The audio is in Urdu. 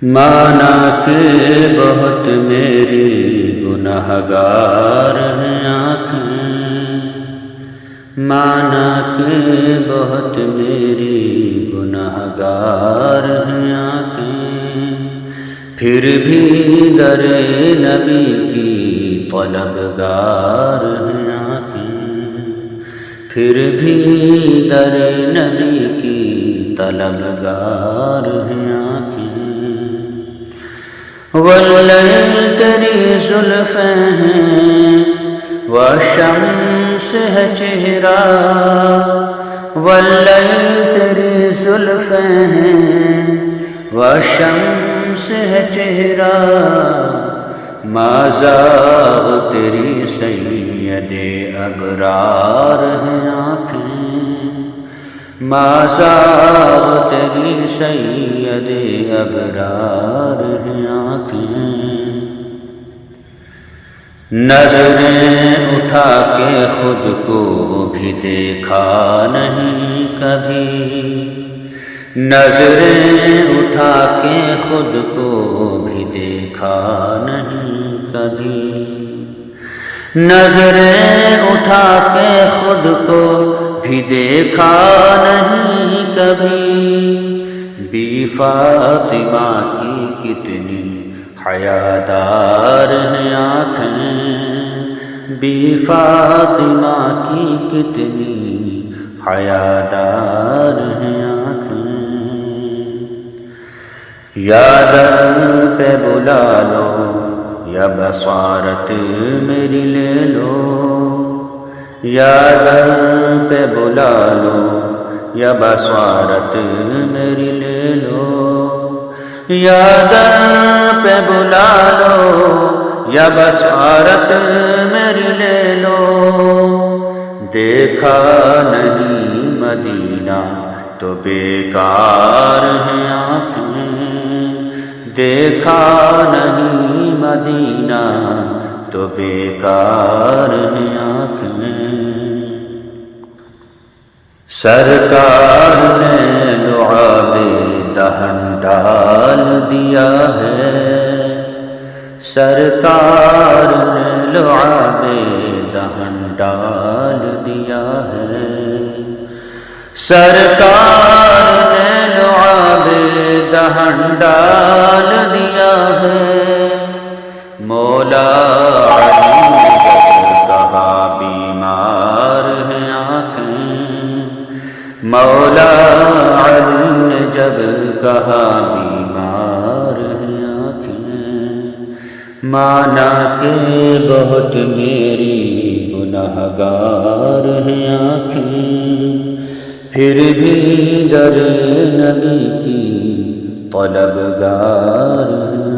مانا کہ بہت میری گنہگار ہیں آنکھیں، مانا کہ بہت میری گنہگار ہیں آنکھیں، پھر بھی در نبی کی طلبگار ہیں آنکھیں، پھر بھی در نبی کی طلبگار ہیں آنکھیں۔ واللیل تیری زلفیں ہیں والشمس ہے چہرہ، واللیل تیری زلفیں ہیں والشمس ہے چہرہ، ما زاغ تیری سید ابرار ہیں آنکھیں، ما زاغ تیری سید ابرار ہیں آنکھیں۔ نظریں اٹھا کے خود کو بھی دیکھا نہیں کبھی، نظریں اٹھا کے خود کو بھی دیکھا نہیں کبھی، نظریں اٹھا کے خود کو بھی دیکھا نہیں کبھی، بی فاطمہ کی کتنی حیادار ہیں آنکھیں، بی فاطمہ کی کتنی حیادار ہیں آنکھیں۔ یا در پہ بلا لو یا بصارت میری لے لو، یا در پہ بلا لو یا بصارت میری لے لو، یا در پہ بلا لو یا بصارت میری لے لو، دیکھا نہیں مدینہ تو بیکار ہیں آنکھیں، دیکھا نہیں مدینہ تو بیکار ہیں آنکھیں۔ سرکار نے لعاب دہن ڈال دیا ہے، سرکار نے لعاب دہن ڈال دیا ہے، سرکار نے لعاب دہن ڈال دیا ہے، مولا علی جب کہا بیمار ہیں آنکھیں، مولا علی نے جب کہا بیمار ہیں آنکھیں، مانا کہ بہت میری گنہگار ہیں آنکھیں، پھر بھی در نبی کی طلبگار ہیں۔